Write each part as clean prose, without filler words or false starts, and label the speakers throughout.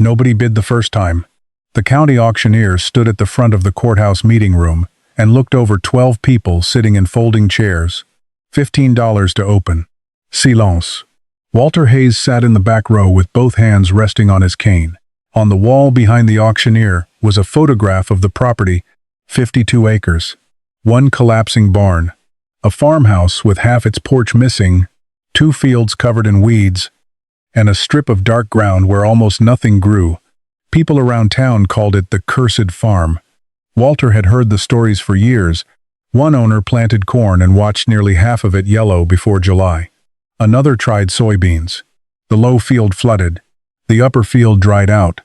Speaker 1: Nobody bid the first time. The county auctioneer stood at the front of the courthouse meeting room and looked over 12 people sitting in folding chairs. $15 to open. Silence. Walter Hayes sat in the back row with both hands resting on his cane. On the wall behind the auctioneer was a photograph of the property, 52 acres. One collapsing barn. A farmhouse with half its porch missing, 2 fields covered in weeds, and a strip of dark ground where almost nothing grew. People around town called it the cursed farm. Walter had heard the stories for years. One owner planted corn and watched nearly half of it yellow before July. Another tried soybeans. The low field flooded. The upper field dried out.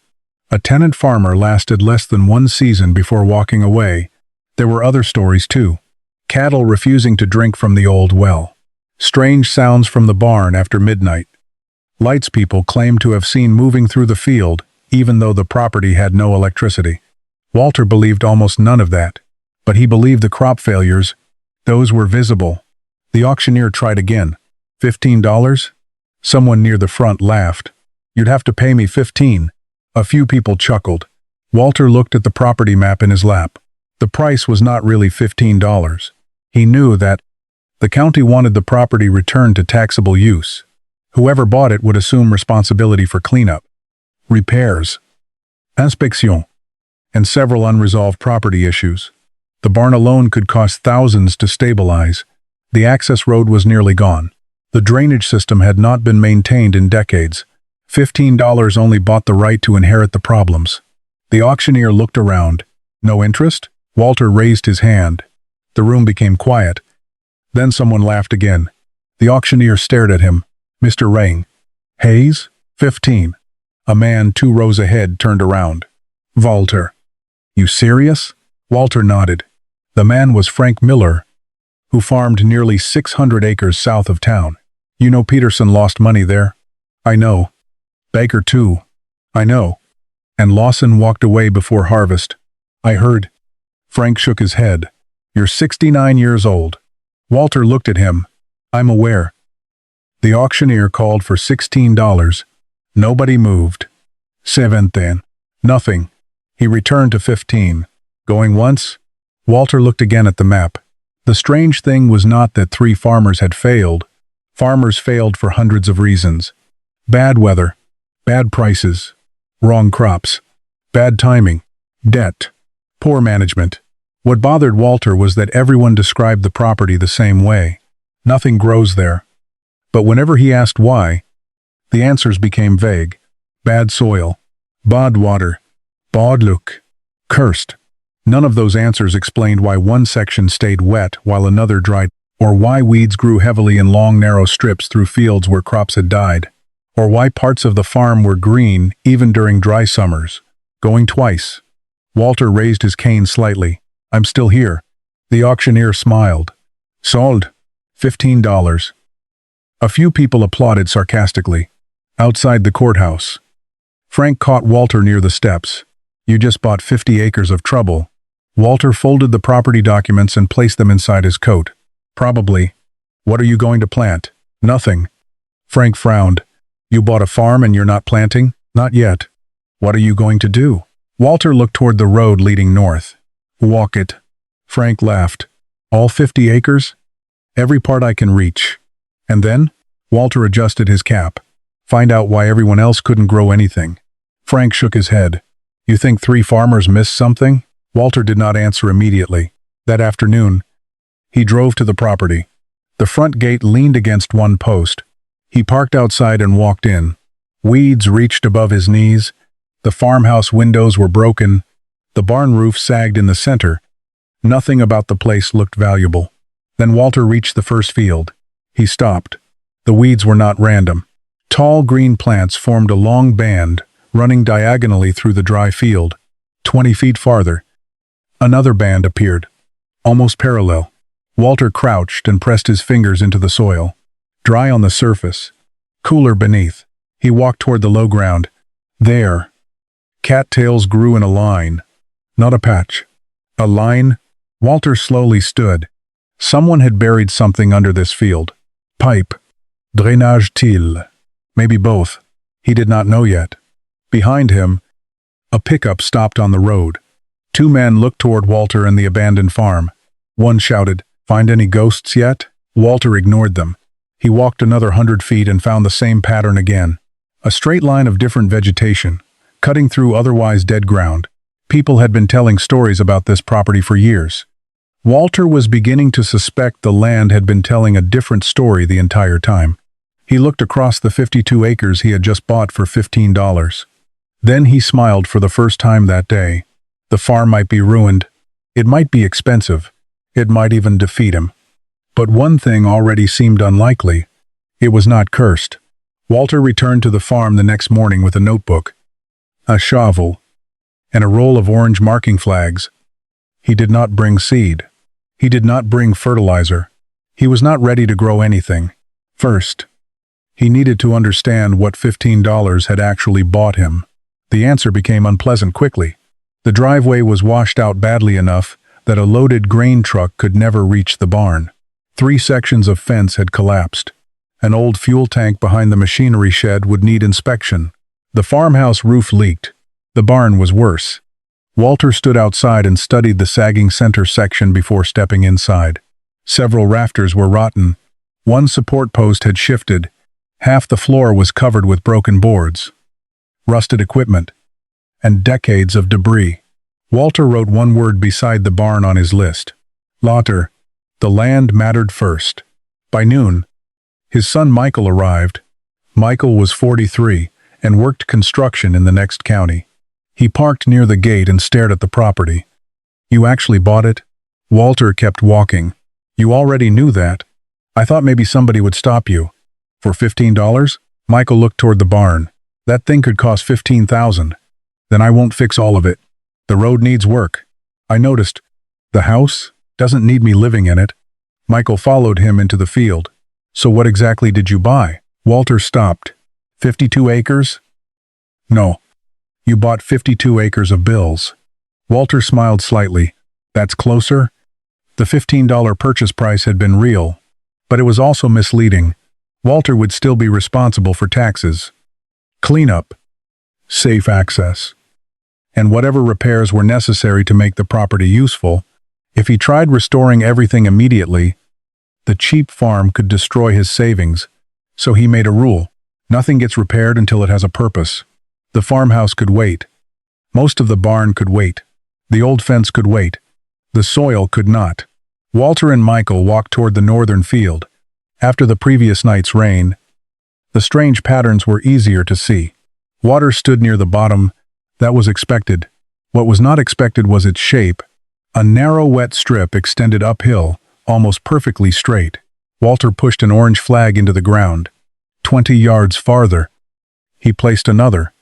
Speaker 1: A tenant farmer lasted less than 1 season before walking away. There were other stories too. Cattle refusing to drink from the old well. Strange sounds from the barn after midnight. Lights people claimed to have seen moving through the field, even though the property had no electricity. Walter believed almost none of that, but he believed the crop failures, those were visible. The auctioneer tried again. $15? Someone near the front laughed. You'd have to pay me 15. A few people chuckled. Walter looked at the property map in his lap. The price was not really $15. He knew that the county wanted the property returned to taxable use. Whoever bought it would assume responsibility for cleanup, repairs, inspection, and several unresolved property issues. The barn alone could cost thousands to stabilize. The access road was nearly gone. The drainage system had not been maintained in decades. $15 only bought the right to inherit the problems. The auctioneer looked around. No interest? Walter raised his hand. The room became quiet. Then someone laughed again. The auctioneer stared at him. Mr. Rain. Hayes? 15. A man 2 rows ahead turned around. Walter. You serious? Walter nodded. The man was Frank Miller, who farmed nearly 600 acres south of town. You know Peterson lost money there? I know. Baker too. I know. And Lawson walked away before harvest. I heard. Frank shook his head. You're 69 years old. Walter looked at him. I'm aware. The auctioneer called for $16. Nobody moved. 17. Nothing. He returned to 15. Going once? Walter looked again at the map. The strange thing was not that 3 farmers had failed. Farmers failed for hundreds of reasons. Bad weather, bad prices, wrong crops, bad timing, debt, poor management. What bothered Walter was that everyone described the property the same way. Nothing grows there. But whenever he asked why, the answers became vague. Bad soil, bad water, bad luck, cursed. None of those answers explained why one section stayed wet while another dried, or why weeds grew heavily in long narrow strips through fields where crops had died, or why parts of the farm were green even during dry summers. Going twice. Walter raised his cane slightly. I'm still here. The auctioneer smiled. Sold. $15. A few people applauded sarcastically. Outside the courthouse, Frank caught Walter near the steps. You just bought 50 acres of trouble. Walter folded the property documents and placed them inside his coat. Probably. What are you going to plant? Nothing. Frank frowned. You bought a farm and you're not planting? Not yet. What are you going to do? Walter looked toward the road leading north. Walk it. Frank laughed. All 50 acres? Every part I can reach. And then? Walter adjusted his cap. Find out why everyone else couldn't grow anything. Frank shook his head. You think 3 farmers missed something? Walter did not answer immediately. That afternoon, he drove to the property. The front gate leaned against one post. He parked outside and walked in. Weeds reached above his knees. The farmhouse windows were broken. The barn roof sagged in the center. Nothing about the place looked valuable. Then Walter reached the first field. He stopped. The weeds were not random. Tall green plants formed a long band, running diagonally through the dry field. 20 feet farther, another band appeared, almost parallel. Walter crouched and pressed his fingers into the soil. Dry on the surface, cooler beneath. He walked toward the low ground. There, cattails grew in a line, not a patch. A line. Walter slowly stood. Someone had buried something under this field. Pipe. Drainage tile. Maybe both. He did not know yet. Behind him, a pickup stopped on the road. Two men looked toward Walter and the abandoned farm. One shouted, "Find any ghosts yet?" Walter ignored them. He walked another 100 feet and found the same pattern again. A straight line of different vegetation, cutting through otherwise dead ground. People had been telling stories about this property for years. Walter was beginning to suspect the land had been telling a different story the entire time. He looked across the 52 acres he had just bought for $15. Then he smiled for the first time that day. The farm might be ruined. It might be expensive. It might even defeat him. But one thing already seemed unlikely. It was not cursed. Walter returned to the farm the next morning with a notebook, a shovel, and a roll of orange marking flags. He did not bring seed. He did not bring fertilizer. He was not ready to grow anything. First, he needed to understand what $15 had actually bought him. The answer became unpleasant quickly. The driveway was washed out badly enough that a loaded grain truck could never reach the barn. 3 sections of fence had collapsed. An old fuel tank behind the machinery shed would need inspection. The farmhouse roof leaked. The barn was worse. Walter stood outside and studied the sagging center section before stepping inside. Several rafters were rotten. One support post had shifted. Half the floor was covered with broken boards, rusted equipment, and decades of debris. Walter wrote one word beside the barn on his list. Lauter. The land mattered first. By noon, his son Michael arrived. Michael was 43 and worked construction in the next county. He parked near the gate and stared at the property. "You actually bought it?" Walter kept walking. "You already knew that. I thought maybe somebody would stop you." "For $15? Michael looked toward the barn. "That thing could cost $15,000. Then I won't fix all of it. The road needs work. I noticed. The house doesn't need me living in it." Michael followed him into the field. "So what exactly did you buy?" Walter stopped. 52 acres? "No. You bought 52 acres of bills." Walter smiled slightly. "That's closer?" The $15 purchase price had been real, but it was also misleading. Walter would still be responsible for taxes, cleanup, safe access, and whatever repairs were necessary to make the property useful. If he tried restoring everything immediately, the cheap farm could destroy his savings. So he made a rule. Nothing gets repaired until it has a purpose. The farmhouse could wait. Most of the barn could wait. The old fence could wait. The soil could not. Walter and Michael walked toward the northern field. After the previous night's rain, the strange patterns were easier to see. Water stood near the bottom. That was expected. What was not expected was its shape. A narrow wet strip extended uphill, almost perfectly straight. Walter pushed an orange flag into the ground. 20 yards farther. He placed another.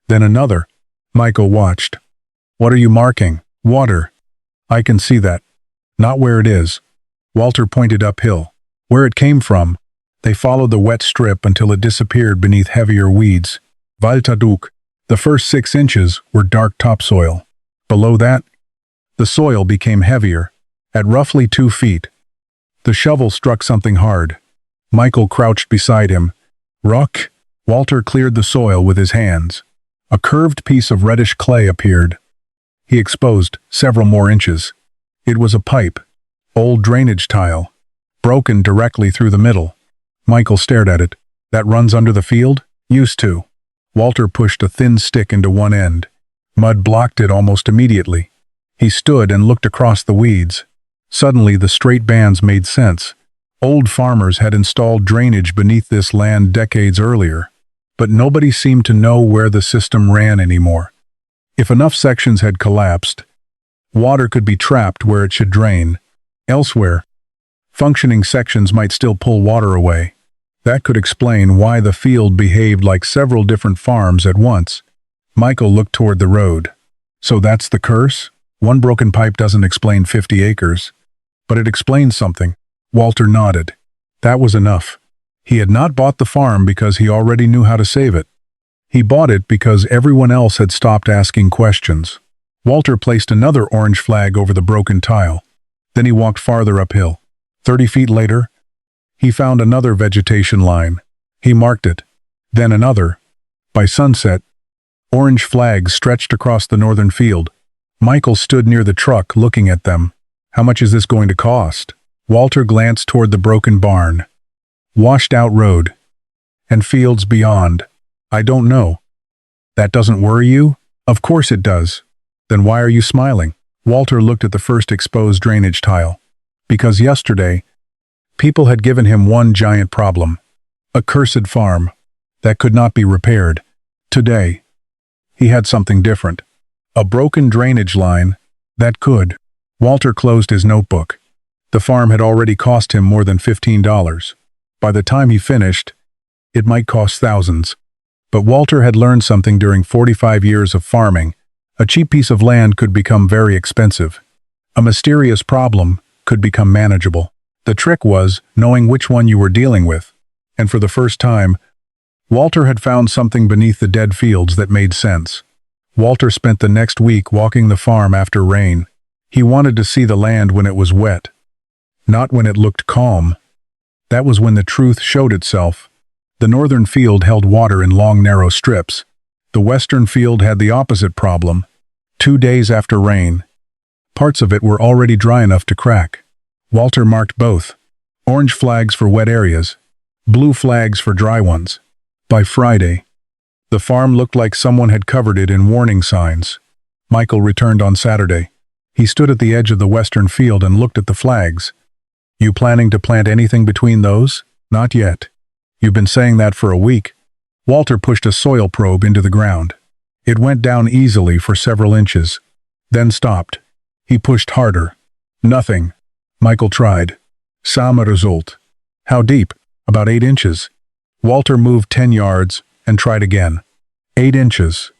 Speaker 1: Then another. Michael watched. "What are you marking?" "Water." "I can see that." "Not where it is." Walter pointed uphill. "Where it came from." They followed the wet strip until it disappeared beneath heavier weeds. Valtaduk. The first 6 inches were dark topsoil. Below that, the soil became heavier. At roughly 2 feet, the shovel struck something hard. Michael crouched beside him. "Rock." Walter cleared the soil with his hands. A curved piece of reddish clay appeared. He exposed several more inches. It was a pipe, old drainage tile, broken directly through the middle. Michael stared at it. "That runs under the field?" "Used to." Walter pushed a thin stick into one end. Mud blocked it almost immediately. He stood and looked across the weeds. Suddenly the straight bands made sense. Old farmers had installed drainage beneath this land decades earlier, but nobody seemed to know where the system ran anymore. If enough sections had collapsed, water could be trapped where it should drain. Elsewhere, functioning sections might still pull water away. That could explain why the field behaved like several different farms at once. Michael looked toward the road. "So that's the curse? One broken pipe doesn't explain 50 acres. But it explains something." Walter nodded. That was enough. He had not bought the farm because he already knew how to save it. He bought it because everyone else had stopped asking questions. Walter placed another orange flag over the broken tile. Then he walked farther uphill. 30 feet later, he found another vegetation line. He marked it. Then another. By sunset, Orange flags stretched across the northern field. Michael stood near the truck looking at them. How much is this going to cost? Walter glanced toward the broken barn. Washed out road. And fields beyond. I don't know. That doesn't worry you? Of course it does. Then why are you smiling? Walter looked at the first exposed drainage tile. Because yesterday, people had given him one giant problem. A cursed farm. That could not be repaired. Today, he had something different. A broken drainage line. That could. Walter closed his notebook. The farm had already cost him more than $15. By the time he finished, it might cost thousands. But Walter had learned something during 45 years of farming. A cheap piece of land could become very expensive. A mysterious problem could become manageable. The trick was knowing which one you were dealing with. And for the first time, Walter had found something beneath the dead fields that made sense. Walter spent the next week walking the farm after rain. He wanted to see the land when it was wet, not when it looked calm. That was when the truth showed itself. The northern field held water in long, narrow strips. The western field had the opposite problem. 2 days after rain, parts of it were already dry enough to crack. Walter marked both. Orange flags for wet areas, blue flags for dry ones. By Friday, the farm looked like someone had covered it in warning signs. Michael returned on Saturday. He stood at the edge of the western field and looked at the flags. You planning to plant anything between those? Not yet. You've been saying that for a week. Walter pushed a soil probe into the ground. It went down easily for several inches, then stopped. He pushed harder. Nothing. Michael tried. Sama result. How deep? About 8 inches. Walter moved 10 yards and tried again. 8 inches.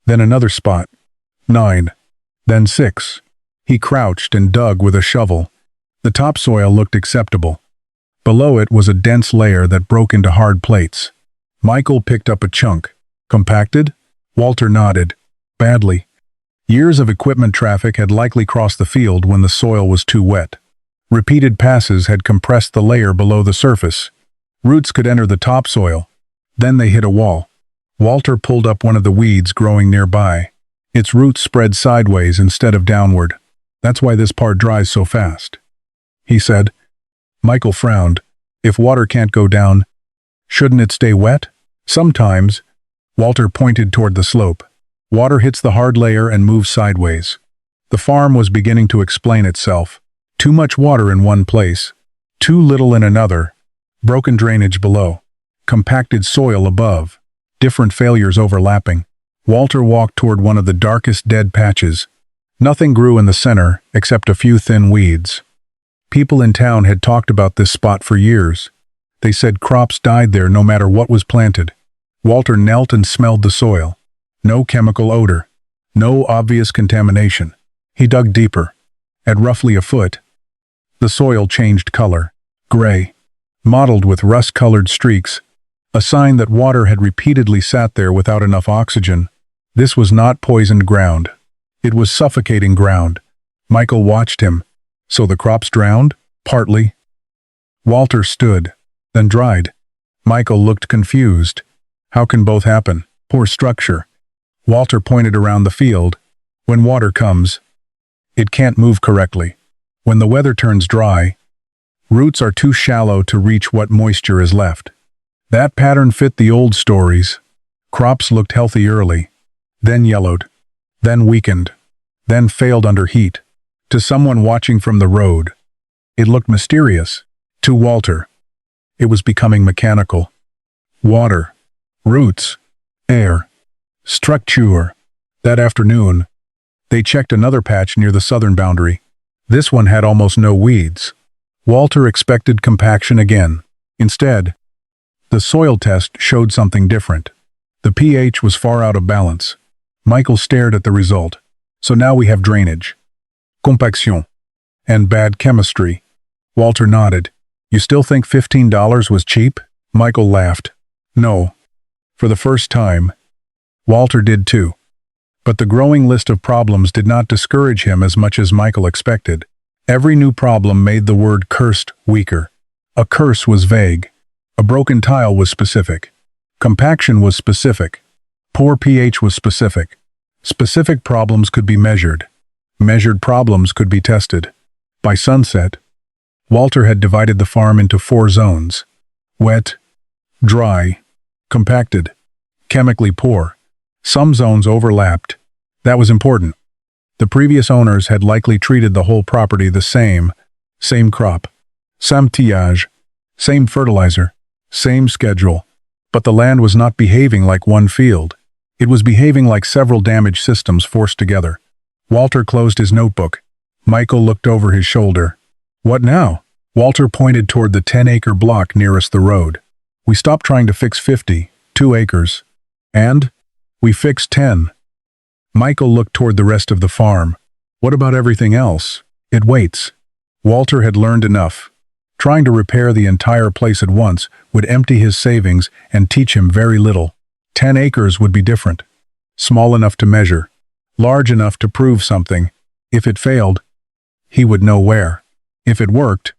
Speaker 1: Then another spot. 9. Then 6. He crouched and dug with a shovel. The topsoil looked acceptable. Below it was a dense layer that broke into hard plates. Michael picked up a chunk. Compacted? Walter nodded. Badly. Years of equipment traffic had likely crossed the field when the soil was too wet. Repeated passes had compressed the layer below the surface. Roots could enter the topsoil. Then they hit a wall. Walter pulled up one of the weeds growing nearby. Its roots spread sideways instead of downward. That's why this part dries so fast, he said. Michael frowned. If water can't go down, shouldn't it stay wet? Sometimes. Walter pointed toward the slope. Water hits the hard layer and moves sideways. The farm was beginning to explain itself. Too much water in one place, too little in another. Broken drainage below. Compacted soil above. Different failures overlapping. Walter walked toward one of the darkest dead patches. Nothing grew in the center except a few thin weeds. People in town had talked about this spot for years. They said crops died there no matter what was planted. Walter knelt and smelled the soil. No chemical odor. No obvious contamination. He dug deeper. At roughly a foot, the soil changed color. Gray. Mottled with rust-colored streaks. A sign that water had repeatedly sat there without enough oxygen. This was not poisoned ground. It was suffocating ground. Michael watched him. So the crops drowned? Partly. Walter stood, then dried. Michael looked confused. How can both happen? Poor structure. Walter pointed around the field. When water comes, it can't move correctly. When the weather turns dry, roots are too shallow to reach what moisture is left. That pattern fit the old stories. Crops looked healthy early, then yellowed, then weakened, then failed under heat. To someone watching from the road, it looked mysterious. To Walter, it was becoming mechanical. Water, roots, air, structure. That afternoon, they checked another patch near the southern boundary. This one had almost no weeds. Walter expected compaction again. Instead, the soil test showed something different. The pH was far out of balance. Michael stared at the result. So now we have drainage, compaction, and bad chemistry. Walter nodded. You still think $15 was cheap? Michael laughed. No. For the first time. Walter did too. But the growing list of problems did not discourage him as much as Michael expected. Every new problem made the word cursed weaker. A curse was vague. A broken tile was specific. Compaction was specific. Poor pH was specific. Specific problems could be measured. Measured problems could be tested. By sunset, Walter had divided the farm into 4 zones: wet, dry, compacted, chemically poor. Some zones overlapped. That was important. The previous owners had likely treated the whole property the same crop, same tillage, same fertilizer, same schedule. But the land was not behaving like one field. It was behaving like several damaged systems forced together. Walter closed his notebook. Michael looked over his shoulder. What now? Walter pointed toward the 10-acre block nearest the road. We stopped trying to fix 50, 2 acres. And? We fixed 10. Michael looked toward the rest of the farm. What about everything else? It waits. Walter had learned enough. Trying to repair the entire place at once would empty his savings and teach him very little. 10 acres would be different. Small enough to measure. Large enough to prove something. If it failed, he would know where. If it worked,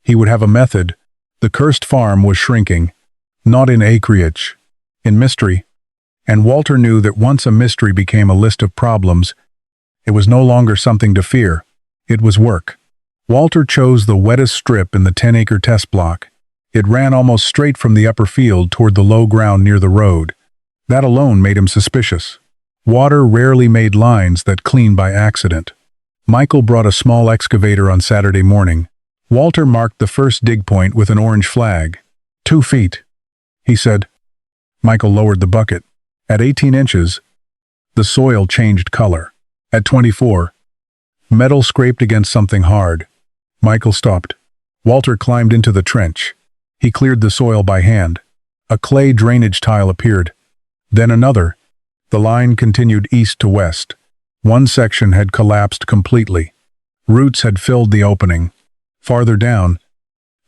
Speaker 1: he would have a method. The cursed farm was shrinking. Not in acreage. In mystery. And Walter knew that once a mystery became a list of problems, it was no longer something to fear. It was work. Walter chose the wettest strip in the 10-acre test block. It ran almost straight from the upper field toward the low ground near the road. That alone made him suspicious. Water rarely made lines that cleaned by accident. Michael brought a small excavator on Saturday morning. Walter marked the first dig point with an orange flag. 2 feet, he said. Michael lowered the bucket. At 18 inches, the soil changed color. At 24, metal scraped against something hard. Michael stopped. Walter climbed into the trench. He cleared the soil by hand. A clay drainage tile appeared. Then another. The line continued east to west. One section had collapsed completely. Roots had filled the opening. Farther down,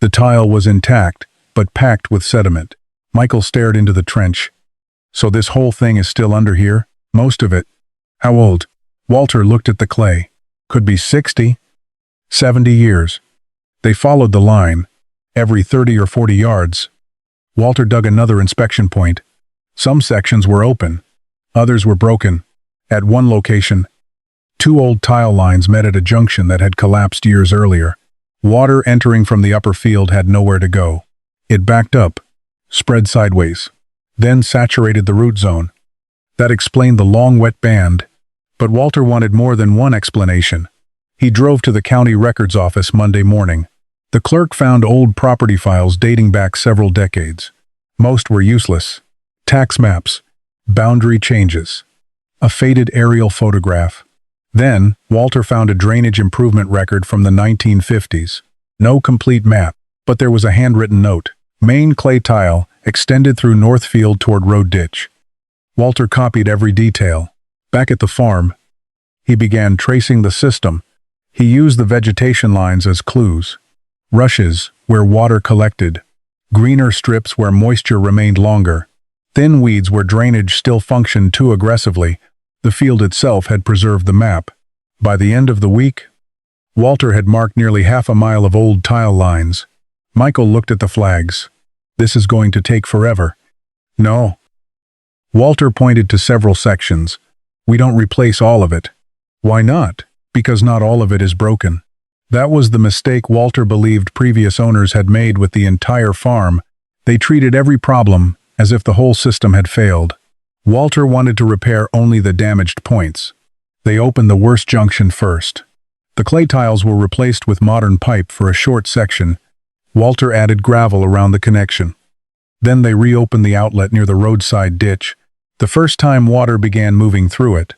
Speaker 1: the tile was intact, but packed with sediment. Michael stared into the trench. So this whole thing is still under here? Most of it. How old? Walter looked at the clay. Could be 60, 70 years. They followed the line. Every 30 or 40 yards. Walter dug another inspection point. Some sections were open. Others were broken. At one location, 2 old tile lines met at a junction that had collapsed years earlier. Water entering from the upper field had nowhere to go. It backed up, spread sideways, then saturated the root zone. That explained the long wet band, but Walter wanted more than one explanation. He drove to the county records office Monday morning. The clerk found old property files dating back several decades. Most were useless. Tax maps, boundary changes, a faded aerial photograph. Then, Walter found a drainage improvement record from the 1950s. No complete map, but there was a handwritten note. Main clay tile, extended through Northfield toward road ditch. Walter copied every detail. Back at the farm, he began tracing the system. He used the vegetation lines as clues. Rushes, where water collected. Greener strips where moisture remained longer. Thin weeds where drainage still functioned too aggressively. The field itself had preserved the map. By the end of the week, Walter had marked nearly half a mile of old tile lines. Michael looked at the flags. This is going to take forever. No. Walter pointed to several sections. We don't replace all of it. Why not? Because not all of it is broken. That was the mistake Walter believed previous owners had made with the entire farm. They treated every problem as if the whole system had failed. Walter wanted to repair only the damaged points. They opened the worst junction first. The clay tiles were replaced with modern pipe for a short section. Walter added gravel around the connection. Then they reopened the outlet near the roadside ditch. The first time water began moving through it.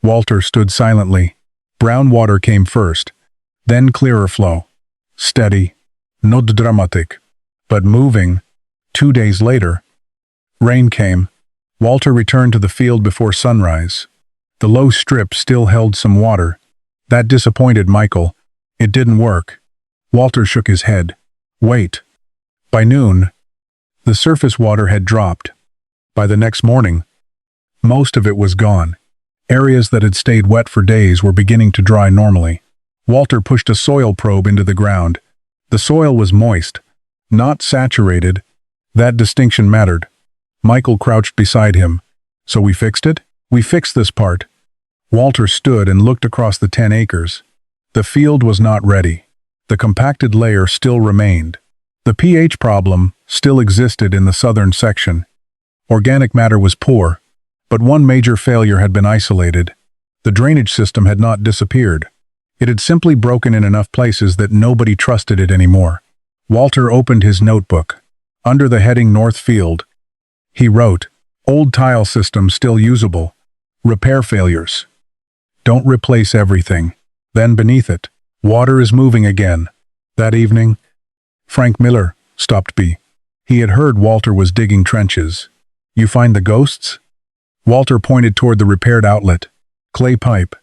Speaker 1: Walter stood silently. Brown water came first, then clearer flow. Steady, not dramatic, but moving. 2 days later, rain came. Walter returned to the field before sunrise. The low strip still held some water. That disappointed Michael. It didn't work. Walter shook his head. Wait. By noon, the surface water had dropped. By the next morning, most of it was gone. Areas that had stayed wet for days were beginning to dry normally. Walter pushed a soil probe into the ground. The soil was moist, not saturated. That distinction mattered. Michael crouched beside him. So we fixed it? We fixed this part. Walter stood and looked across the 10 acres. The field was not ready. The compacted layer still remained. The pH problem still existed in the southern section. Organic matter was poor, but one major failure had been isolated. The drainage system had not disappeared. It had simply broken in enough places that nobody trusted it anymore. Walter opened his notebook. Under the heading North Field, he wrote, "Old tile system still usable. Repair failures. Don't replace everything." Then beneath it, "Water is moving again." That evening, Frank Miller stopped by. He had heard Walter was digging trenches. "You find the ghosts?" Walter pointed toward the repaired outlet. "Clay pipe."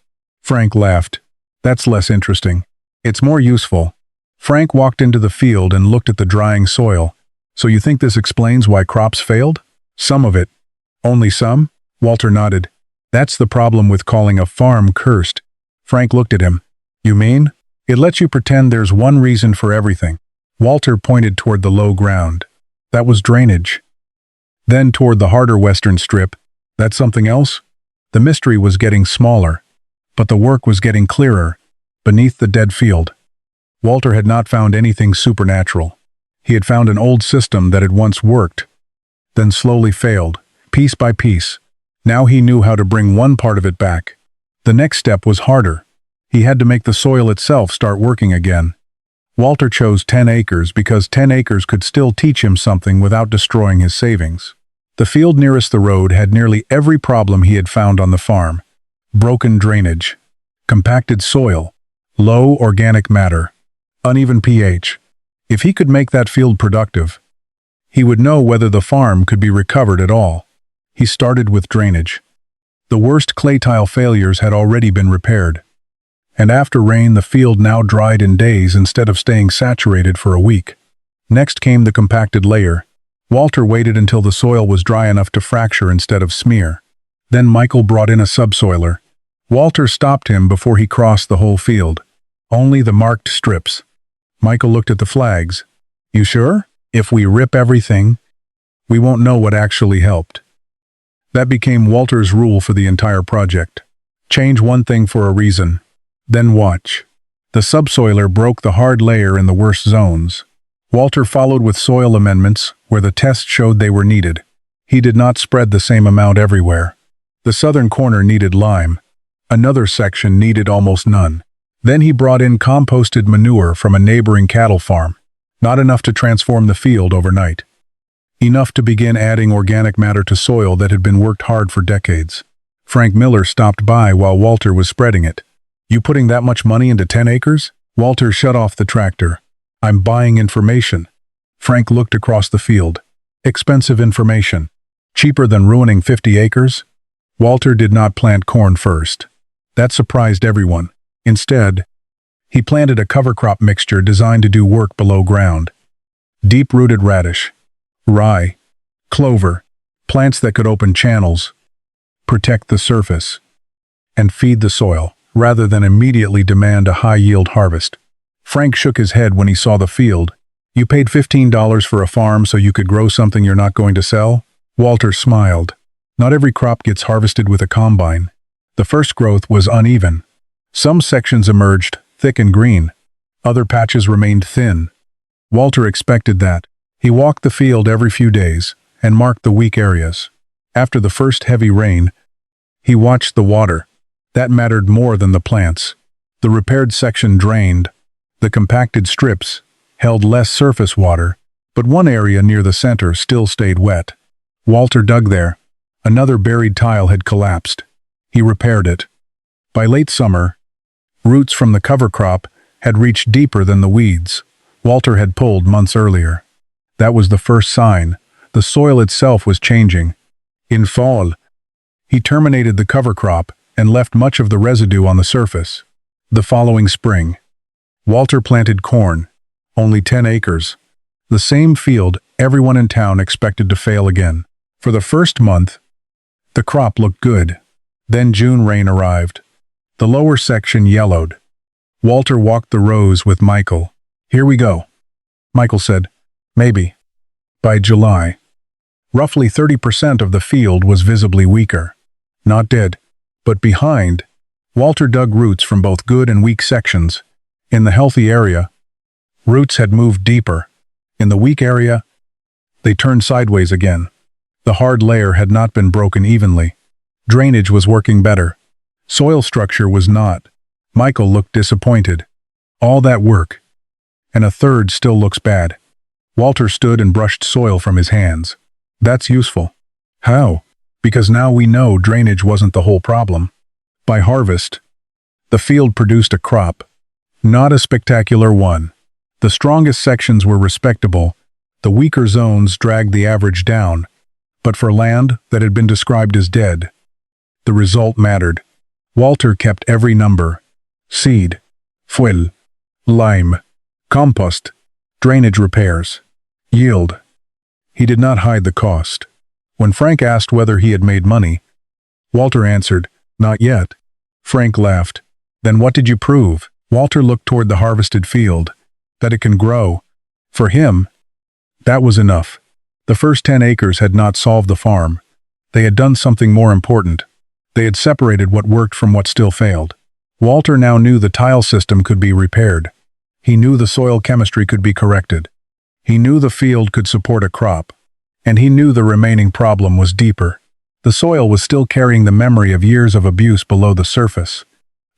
Speaker 1: Frank laughed. "That's less interesting. It's more useful." Frank walked into the field and looked at the drying soil. "So you think this explains why crops failed?" "Some of it." "Only some?" Walter nodded. "That's the problem with calling a farm cursed." Frank looked at him. "You mean?" "It lets you pretend there's one reason for everything." Walter pointed toward the low ground. "That was drainage." Then toward the harder western strip. "That's something else?" The mystery was getting smaller, but the work was getting clearer. Beneath the dead field, Walter had not found anything supernatural. He had found an old system that had once worked, then slowly failed, piece by piece. Now he knew how to bring one part of it back. The next step was harder. He had to make the soil itself start working again. Walter chose 10 acres because 10 acres could still teach him something without destroying his savings. The field nearest the road had nearly every problem he had found on the farm. Broken drainage, compacted soil, low organic matter, uneven pH. If he could make that field productive, he would know whether the farm could be recovered at all. He started with drainage. The worst clay tile failures had already been repaired. And after rain, the field now dried in days instead of staying saturated for a week. Next came the compacted layer. Walter waited until the soil was dry enough to fracture instead of smear. Then Michael brought in a subsoiler. Walter stopped him before he crossed the whole field. Only the marked strips. Michael looked at the flags. "You sure? If we rip everything, we won't know what actually helped." That became Walter's rule for the entire project. Change one thing for a reason, then watch. The subsoiler broke the hard layer in the worst zones. Walter followed with soil amendments where the test showed they were needed. He did not spread the same amount everywhere. The southern corner needed lime. Another section needed almost none. Then he brought in composted manure from a neighboring cattle farm. Not enough to transform the field overnight. Enough to begin adding organic matter to soil that had been worked hard for decades. Frank Miller stopped by while Walter was spreading it. "You putting that much money into 10 acres? Walter shut off the tractor. "I'm buying information." Frank looked across the field. "Expensive information. Cheaper than ruining 50 acres? Walter did not plant corn first. That surprised everyone. Instead, he planted a cover crop mixture designed to do work below ground. Deep-rooted radish, rye, clover, plants that could open channels, protect the surface, and feed the soil, rather than immediately demand a high-yield harvest. Frank shook his head when he saw the field. "You paid $15 for a farm so you could grow something you're not going to sell?" Walter smiled. "Not every crop gets harvested with a combine." The first growth was uneven. Some sections emerged, thick and green. Other patches remained thin. Walter expected that. He walked the field every few days and marked the weak areas. After the first heavy rain, he watched the water. That mattered more than the plants. The repaired section drained. The compacted strips held less surface water, but one area near the center still stayed wet. Walter dug there. Another buried tile had collapsed. He repaired it. By late summer, roots from the cover crop had reached deeper than the weeds Walter had pulled months earlier. That was the first sign. The soil itself was changing. In fall, he terminated the cover crop and left much of the residue on the surface. The following spring, Walter planted corn, only 10 acres. The same field everyone in town expected to fail again. For the first month, the crop looked good. Then June rain arrived. The lower section yellowed. Walter walked the rows with Michael. "Here we go." Michael said, "Maybe." By July, Roughly 30% of the field was visibly weaker. Not dead, but behind. Walter dug roots from both good and weak sections. In the healthy area, roots had moved deeper. In the weak area, they turned sideways again. The hard layer had not been broken evenly. Drainage was working better. Soil structure was not. Michael looked disappointed. All that work, and a third still looks bad. Walter stood and brushed soil from his hands. That's useful. How? Because now we know drainage wasn't the whole problem. By harvest, the field produced a crop. Not a spectacular one. The strongest sections were respectable. The weaker zones dragged the average down. But for land that had been described as dead, the result mattered. Walter kept every number. Seed, fuel, lime, compost, drainage repairs, yield. He did not hide the cost. When Frank asked whether he had made money, Walter answered, "Not yet." Frank laughed. "Then what did you prove?" Walter looked toward the harvested field. That it can grow. For him, that was enough. The first 10 acres had not solved the farm. They had done something more important. They had separated what worked from what still failed. Walter now knew the tile system could be repaired. He knew the soil chemistry could be corrected. He knew the field could support a crop. And he knew the remaining problem was deeper. The soil was still carrying the memory of years of abuse below the surface.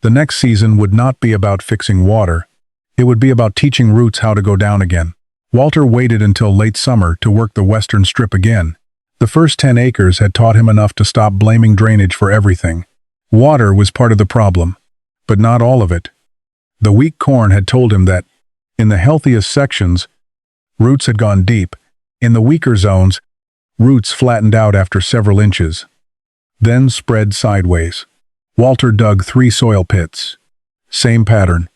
Speaker 1: The next season would not be about fixing water. It would be about teaching roots how to go down again. Walter waited until late summer to work the western strip again. The first 10 acres had taught him enough to stop blaming drainage for everything. Water was part of the problem, but not all of it. The weak corn had told him that, in the healthiest sections, roots had gone deep. In the weaker zones, roots flattened out after several inches, then spread sideways. Walter dug 3 soil pits. Same pattern.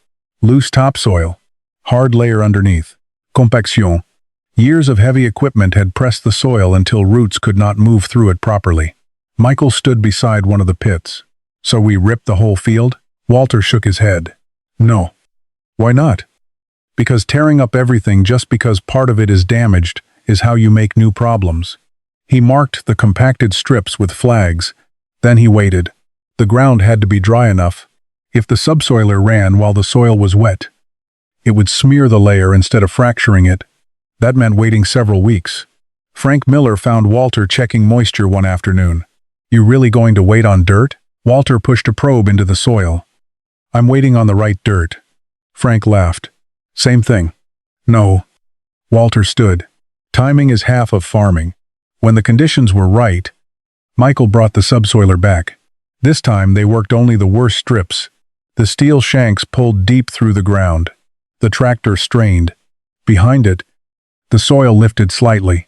Speaker 1: Loose topsoil, hard layer underneath. Compaction. Years of heavy equipment had pressed the soil until roots could not move through it properly. Michael stood beside one of the pits. "So we ripped the whole field?" Walter shook his head. "No." "Why not?" "Because tearing up everything just because part of it is damaged is how you make new problems." He marked the compacted strips with flags. Then he waited. The ground had to be dry enough. If the subsoiler ran while the soil was wet, it would smear the layer instead of fracturing it. That meant waiting several weeks. Frank Miller found Walter checking moisture one afternoon. "You really going to wait on dirt?" Walter pushed a probe into the soil. "I'm waiting on the right dirt." Frank laughed. "Same thing." "No." Walter stood. Timing is half of farming. When the conditions were right, Michael brought the subsoiler back. This time they worked only the worst strips. The steel shanks pulled deep through the ground. The tractor strained. Behind it, the soil lifted slightly,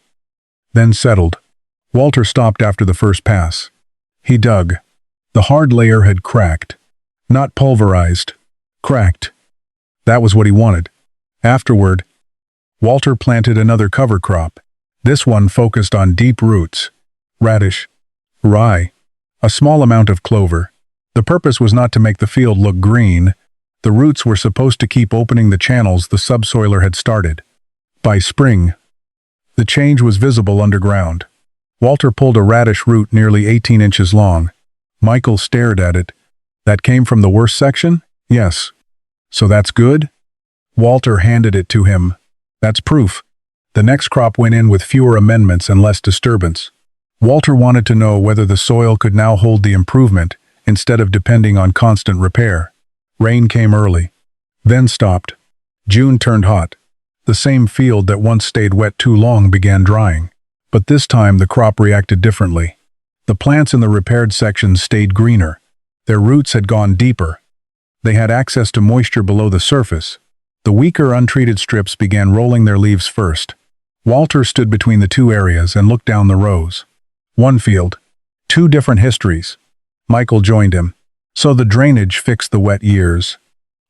Speaker 1: then settled. Walter stopped after the first pass. He dug. The hard layer had cracked. Not pulverized. Cracked. That was what he wanted. Afterward, Walter planted another cover crop. This one focused on deep roots. Radish. Rye. A small amount of clover. The purpose was not to make the field look green. The roots were supposed to keep opening the channels the subsoiler had started. By spring, the change was visible underground. Walter pulled a radish root nearly 18 inches long. Michael stared at it. "That came from the worst section?" "Yes." "So that's good?" Walter handed it to him. "That's proof." The next crop went in with fewer amendments and less disturbance. Walter wanted to know whether the soil could now hold the improvement instead of depending on constant repair. Rain came early, then stopped. June turned hot. The same field that once stayed wet too long began drying. But this time the crop reacted differently. The plants in the repaired sections stayed greener. Their roots had gone deeper. They had access to moisture below the surface. The weaker untreated strips began rolling their leaves first. Walter stood between the two areas and looked down the rows. One field. 2 different histories. Michael joined him. "So the drainage fixed the wet years."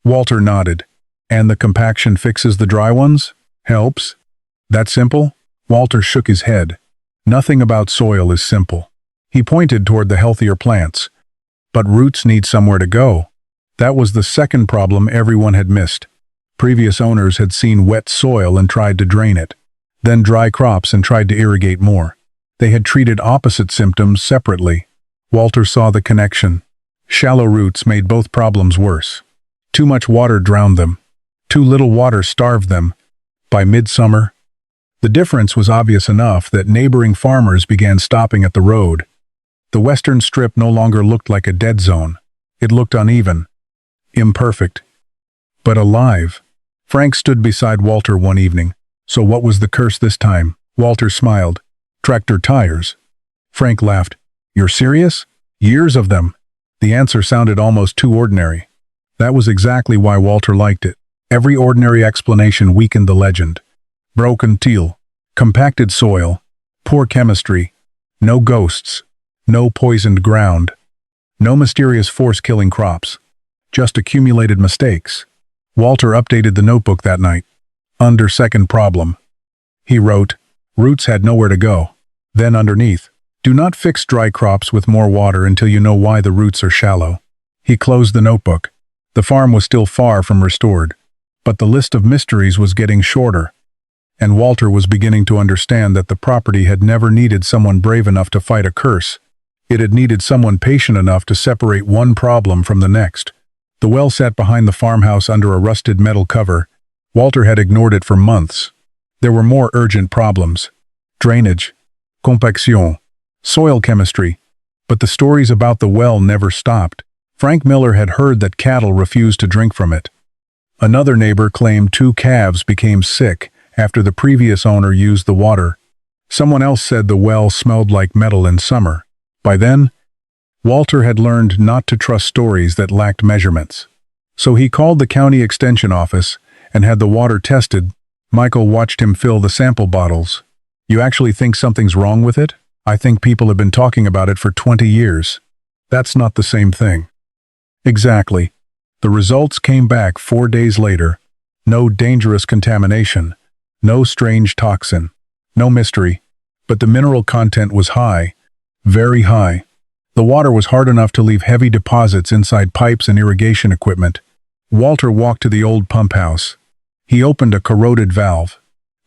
Speaker 1: Walter nodded. "And the compaction fixes the dry ones? Helps? That simple?" Walter shook his head. "Nothing about soil is simple." He pointed toward the healthier plants. "But roots need somewhere to go." That was the second problem everyone had missed. Previous owners had seen wet soil and tried to drain it, then dry crops and tried to irrigate more. They had treated opposite symptoms separately. Walter saw the connection. Shallow roots made both problems worse. Too much water drowned them. Too little water starved them. By midsummer, the difference was obvious enough that neighboring farmers began stopping at the road. The western strip no longer looked like a dead zone. It looked uneven, imperfect, but alive. Frank stood beside Walter one evening. So what was the curse this time? Walter smiled. Tractor tires. Frank laughed. You're serious? Years of them. The answer sounded almost too ordinary. That was exactly why Walter liked it. Every ordinary explanation weakened the legend. Broken teal, compacted soil, poor chemistry, no ghosts, no poisoned ground, no mysterious force killing crops, just accumulated mistakes. Walter updated the notebook that night. Under second problem. He wrote, roots had nowhere to go. Then underneath, do not fix dry crops with more water until you know why the roots are shallow. He closed the notebook. The farm was still far from restored, but the list of mysteries was getting shorter, and Walter was beginning to understand that the property had never needed someone brave enough to fight a curse. It had needed someone patient enough to separate one problem from the next. The well sat behind the farmhouse under a rusted metal cover. Walter had ignored it for months. There were more urgent problems. Drainage, compaction, soil chemistry. But the stories about the well never stopped. Frank Miller had heard that cattle refused to drink from it. Another neighbor claimed 2 calves became sick after the previous owner used the water. Someone else said the well smelled like metal in summer. By then, Walter had learned not to trust stories that lacked measurements. So he called the county extension office and had the water tested. Michael watched him fill the sample bottles. You actually think something's wrong with it? I think people have been talking about it for 20 years. That's not the same thing. Exactly. The results came back 4 days later. No dangerous contamination. No strange toxin. No mystery. But the mineral content was high. Very high. The water was hard enough to leave heavy deposits inside pipes and irrigation equipment. Walter walked to the old pump house. He opened a corroded valve.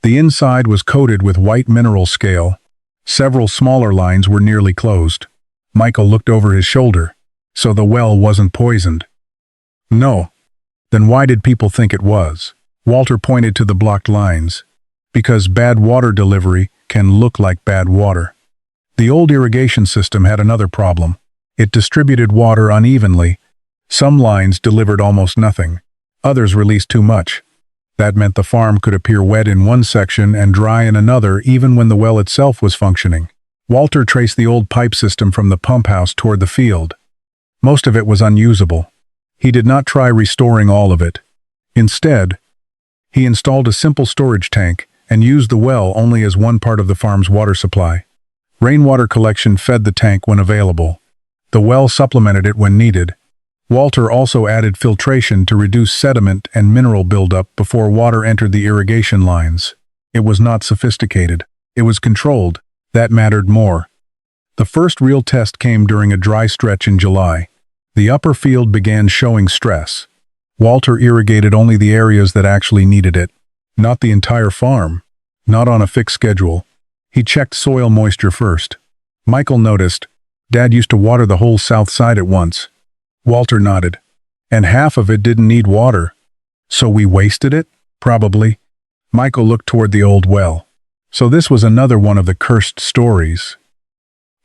Speaker 1: The inside was coated with white mineral scale. Several smaller lines were nearly closed. Michael looked over his shoulder. So the well wasn't poisoned. No. Then why did people think it was? Walter pointed to the blocked lines. Because bad water delivery can look like bad water. The old irrigation system had another problem. It distributed water unevenly. Some lines delivered almost nothing. Others released too much. That meant the farm could appear wet in one section and dry in another even when the well itself was functioning. Walter traced the old pipe system from the pump house toward the field. Most of it was unusable. He did not try restoring all of it. Instead, he installed a simple storage tank and used the well only as one part of the farm's water supply. Rainwater collection fed the tank when available. The well supplemented it when needed. Walter also added filtration to reduce sediment and mineral buildup before water entered the irrigation lines. It was not sophisticated. It was controlled. That mattered more. The first real test came during a dry stretch in July. The upper field began showing stress. Walter irrigated only the areas that actually needed it, not the entire farm, not on a fixed schedule. He checked soil moisture first. Michael noticed. Dad used to water the whole south side at once. Walter nodded. And half of it didn't need water. So we wasted it? Probably. Michael looked toward the old well. So this was another one of the cursed stories.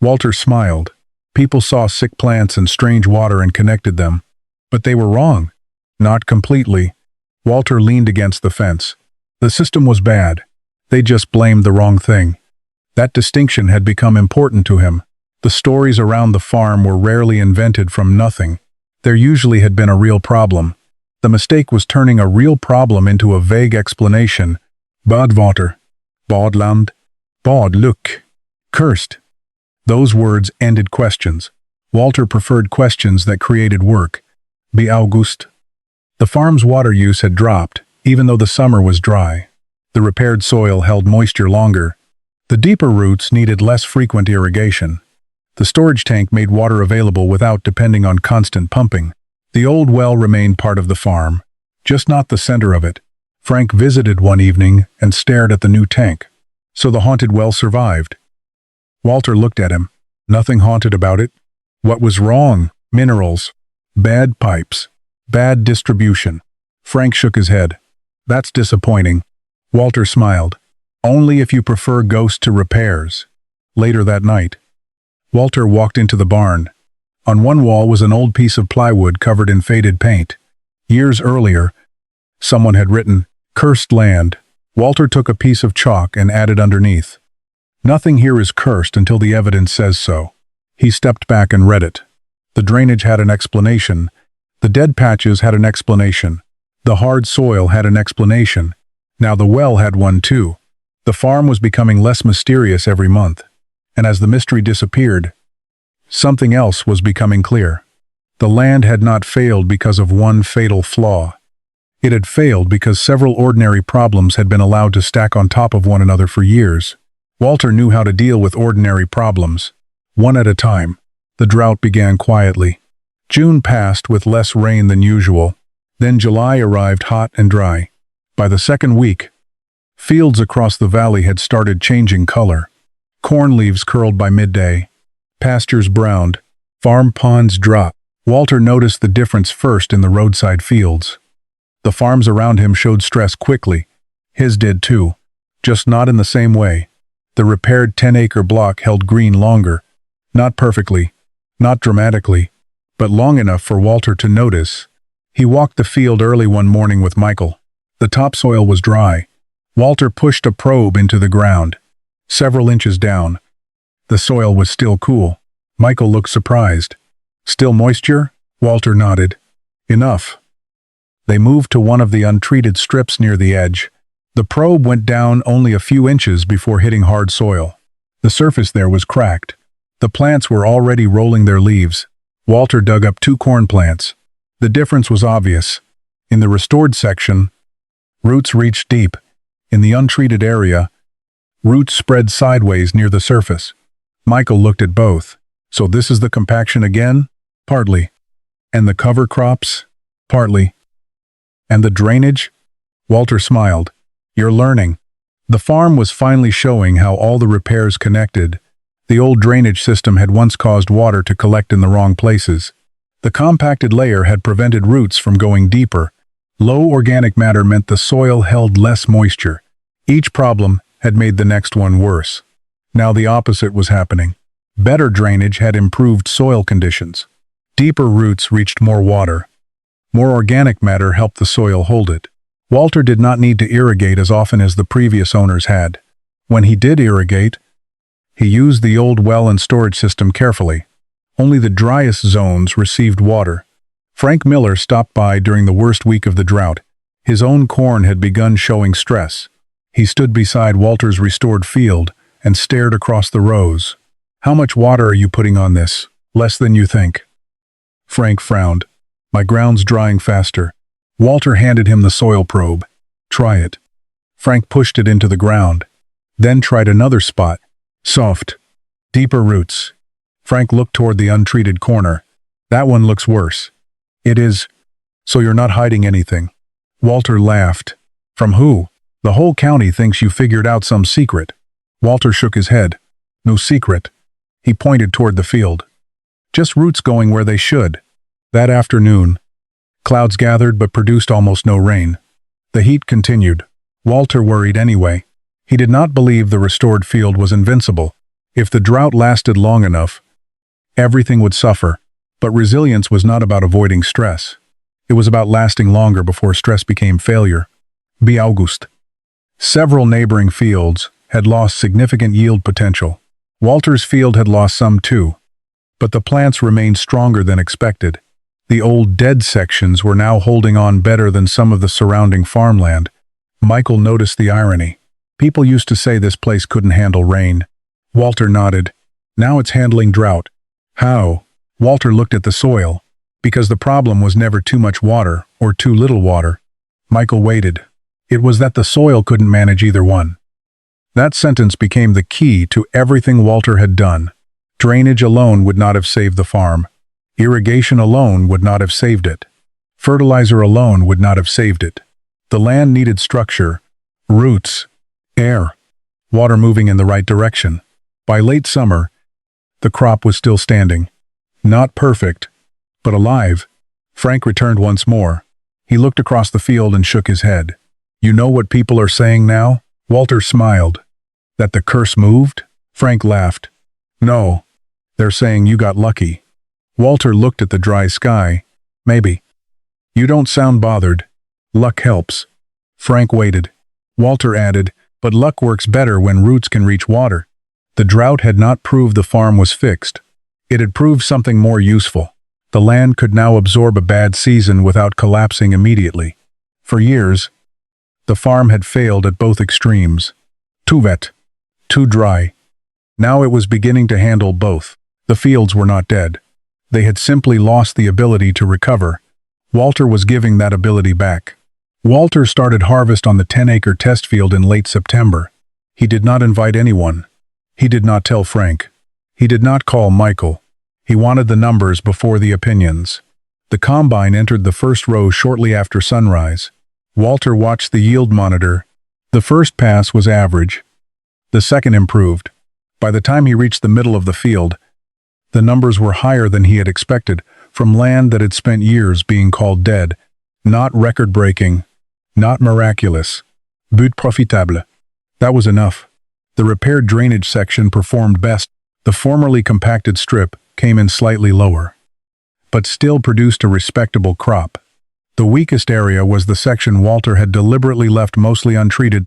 Speaker 1: Walter smiled. People saw sick plants and strange water and connected them. But they were wrong. Not completely. Walter leaned against the fence. The system was bad. They just blamed the wrong thing. That distinction had become important to him. The stories around the farm were rarely invented from nothing. There usually had been a real problem. The mistake was turning a real problem into a vague explanation. Badwater. Badland. Bad look. Cursed. Those words ended questions. Walter preferred questions that created work. Be August. The farm's water use had dropped, even though the summer was dry. The repaired soil held moisture longer. The deeper roots needed less frequent irrigation. The storage tank made water available without depending on constant pumping. The old well remained part of the farm, just not the center of it. Frank visited one evening and stared at the new tank. So the haunted well survived. Walter looked at him. Nothing haunted about it. What was wrong? Minerals. Bad pipes. Bad distribution. Frank shook his head. That's disappointing. Walter smiled. Only if you prefer ghosts to repairs. Later that night, Walter walked into the barn. On one wall was an old piece of plywood covered in faded paint. Years earlier, someone had written, "Cursed land." Walter took a piece of chalk and added underneath, "Nothing here is cursed until the evidence says so." He stepped back and read it. The drainage had an explanation. The dead patches had an explanation. The hard soil had an explanation. Now the well had one too. The farm was becoming less mysterious every month. And as the mystery disappeared, something else was becoming clear. The land had not failed because of one fatal flaw. It had failed because several ordinary problems had been allowed to stack on top of one another for years. Walter knew how to deal with ordinary problems, one at a time. The drought began quietly. June passed with less rain than usual. Then July arrived hot and dry. By the second week, fields across the valley had started changing color. Corn leaves curled by midday. Pastures browned. Farm ponds dropped. Walter noticed the difference first in the roadside fields. The farms around him showed stress quickly. His did too, just not in the same way. The repaired 10-acre block held green longer. Not perfectly, not dramatically, but long enough for Walter to notice. He walked the field early one morning with Michael. The topsoil was dry. Walter pushed a probe into the ground. Several inches down. The soil was still cool. Michael looked surprised. "Still moisture?" Walter nodded. "Enough." They moved to one of the untreated strips near the edge. The probe went down only a few inches before hitting hard soil. The surface there was cracked. The plants were already rolling their leaves. Walter dug up 2 corn plants. The difference was obvious. In the restored section, roots reached deep. In the untreated area, roots spread sideways near the surface. Michael looked at both. "So this is the compaction again?" "Partly." "And the cover crops?" "Partly." "And the drainage?" Walter smiled. "You're learning." The farm was finally showing how all the repairs connected. The old drainage system had once caused water to collect in the wrong places. The compacted layer had prevented roots from going deeper. Low organic matter meant the soil held less moisture. Each problem had made the next one worse. Now the opposite was happening. Better drainage had improved soil conditions. Deeper roots reached more water. More organic matter helped the soil hold it. Walter did not need to irrigate as often as the previous owners had. When he did irrigate, he used the old well and storage system carefully. Only the driest zones received water. Frank Miller stopped by during the worst week of the drought. His own corn had begun showing stress. He stood beside Walter's restored field and stared across the rows. "How much water are you putting on this?" "Less than you think." Frank frowned. "My ground's drying faster." Walter handed him the soil probe. "Try it." Frank pushed it into the ground, then tried another spot. Soft. Deeper roots. Frank looked toward the untreated corner. "That one looks worse." "It is. So you're not hiding anything." Walter laughed. "From who?" "The whole county thinks you figured out some secret." Walter shook his head. "No secret." He pointed toward the field. "Just roots going where they should." That afternoon, clouds gathered but produced almost no rain. The heat continued. Walter worried anyway. He did not believe the restored field was invincible. If the drought lasted long enough, everything would suffer. But resilience was not about avoiding stress. It was about lasting longer before stress became failure. B. August. Several neighboring fields had lost significant yield potential. Walter's field had lost some too. But the plants remained stronger than expected. The old dead sections were now holding on better than some of the surrounding farmland. Michael noticed the irony. People used to say this place couldn't handle rain. Walter nodded. Now it's handling drought. How? Walter looked at the soil. Because the problem was never too much water or too little water. Michael waited. It was that the soil couldn't manage either one. That sentence became the key to everything Walter had done. Drainage alone would not have saved the farm. Irrigation alone would not have saved it. Fertilizer alone would not have saved it. The land needed structure, roots, air, water moving in the right direction. By late summer, the crop was still standing. Not perfect, but alive. Frank returned once more. He looked across the field and shook his head. You know what people are saying now? Walter smiled. That the curse moved? Frank laughed. No, they're saying you got lucky. Walter looked at the dry sky. Maybe. You don't sound bothered. Luck helps. Frank waited. Walter added, but luck works better when roots can reach water. The drought had not proved the farm was fixed. It had proved something more useful. The land could now absorb a bad season without collapsing immediately. For years, the farm had failed at both extremes. Too wet, too dry. Now it was beginning to handle both. The fields were not dead. They had simply lost the ability to recover. Walter was giving that ability back. Walter started harvest on the 10-acre test field in late September. He did not invite anyone. He did not tell Frank. He did not call Michael. He wanted the numbers before the opinions. The combine entered the first row shortly after sunrise. Walter watched the yield monitor. The first pass was average. The second improved. By the time he reached the middle of the field, the numbers were higher than he had expected, from land that had spent years being called dead. Not record-breaking, not miraculous. But profitable. That was enough. The repaired drainage section performed best. The formerly compacted strip came in slightly lower, but still produced a respectable crop. The weakest area was the section Walter had deliberately left mostly untreated.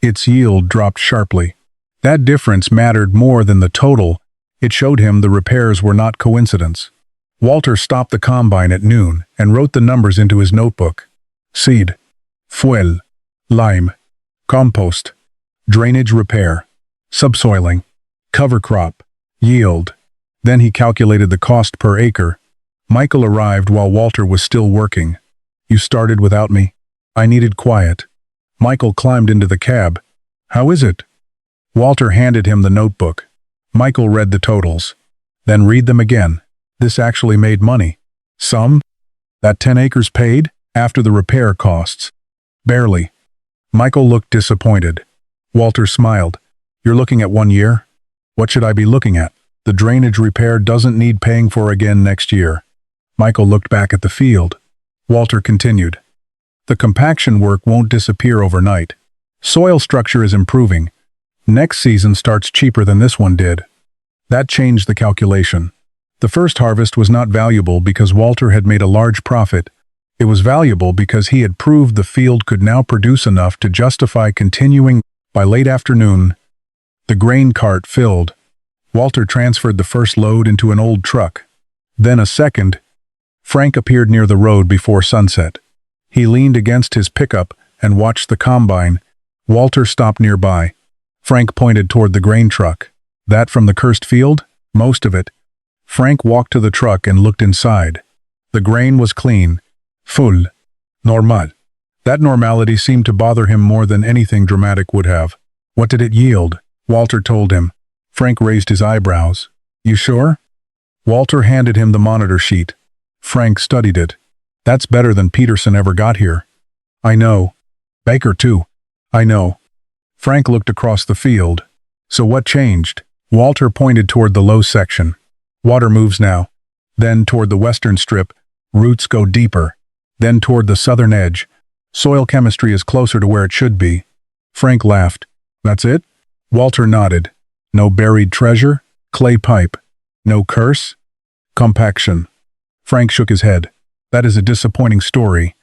Speaker 1: Its yield dropped sharply. That difference mattered more than the total. It showed him the repairs were not coincidence. Walter stopped the combine at noon and wrote the numbers into his notebook. Seed, fuel, lime, compost, drainage repair, subsoiling, cover crop, yield. Then he calculated the cost per acre. Michael arrived while Walter was still working. You started without me. I needed quiet. Michael climbed into the cab. How is it? Walter handed him the notebook. Michael read the totals. Then read them again. This actually made money. Some? That 10 acres paid? After the repair costs. Barely. Michael looked disappointed. Walter smiled. You're looking at 1 year? What should I be looking at? The drainage repair doesn't need paying for again next year. Michael looked back at the field. Walter continued. The compaction work won't disappear overnight. Soil structure is improving. Next season starts cheaper than this one did. That changed the calculation. The first harvest was not valuable because Walter had made a large profit. It was valuable because he had proved the field could now produce enough to justify continuing. By late afternoon, the grain cart filled. Walter transferred the first load into an old truck. Then a second. Frank appeared near the road before sunset. He leaned against his pickup and watched the combine. Walter stopped nearby. Frank pointed toward the grain truck. That from the cursed field? Most of it. Frank walked to the truck and looked inside. The grain was clean. Full. Normal. That normality seemed to bother him more than anything dramatic would have. What did it yield? Walter told him. Frank raised his eyebrows. You sure? Walter handed him the monitor sheet. Frank studied it. That's better than Peterson ever got here. I know. Baker too. I know. Frank looked across the field. So what changed? Walter pointed toward the low section. Water moves now. Then toward the western strip. Roots go deeper. Then toward the southern edge. Soil chemistry is closer to where it should be. Frank laughed. That's it? Walter nodded. No buried treasure? Clay pipe. No curse? Compaction. Frank shook his head. That is a disappointing story.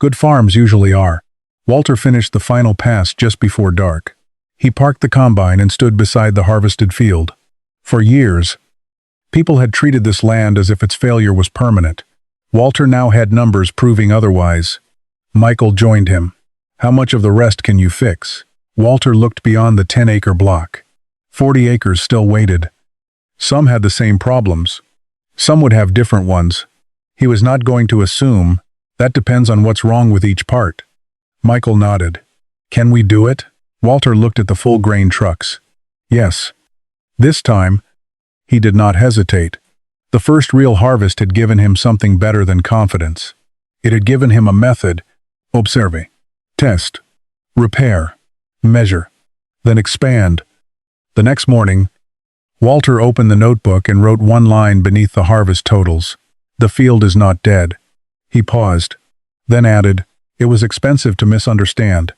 Speaker 1: Good farms usually are. Walter finished the final pass just before dark. He parked the combine and stood beside the harvested field. For years, people had treated this land as if its failure was permanent. Walter now had numbers proving otherwise. Michael joined him. How much of the rest can you fix? Walter looked beyond the 10-acre block. 40 acres still waited. Some had the same problems. Some would have different ones. He was not going to assume. That depends on what's wrong with each part. Michael nodded. Can we do it? Walter looked at the full grain trucks. Yes. This time, he did not hesitate. The first real harvest had given him something better than confidence. It had given him a method. Observe. Test. Repair. Measure. Then expand. The next morning, Walter opened the notebook and wrote one line beneath the harvest totals. "The field is not dead." He paused, then added, "It was expensive to misunderstand."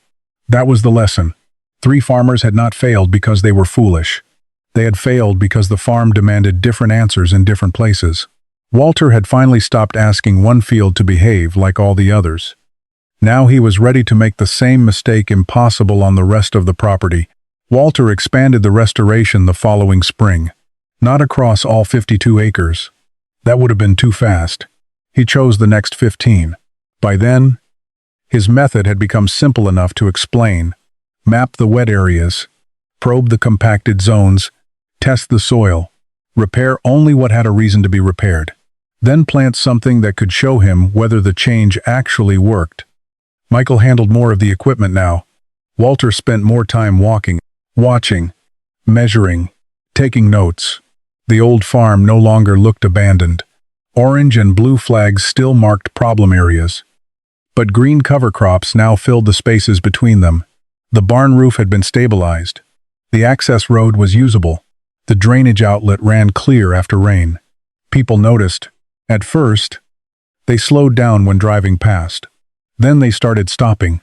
Speaker 1: That was the lesson. 3 farmers had not failed because they were foolish. They had failed because the farm demanded different answers in different places. Walter had finally stopped asking one field to behave like all the others. Now he was ready to make the same mistake impossible on the rest of the property. Walter expanded the restoration the following spring. Not across all 52 acres. That would have been too fast. He chose the next 15. By then, his method had become simple enough to explain. Map the wet areas, probe the compacted zones, test the soil, repair only what had a reason to be repaired. Then plant something that could show him whether the change actually worked. Michael handled more of the equipment now. Walter spent more time walking, watching, measuring, taking notes. The old farm no longer looked abandoned. Orange and blue flags still marked problem areas. But green cover crops now filled the spaces between them. The barn roof had been stabilized. The access road was usable. The drainage outlet ran clear after rain. People noticed. At first, they slowed down when driving past. Then they started stopping.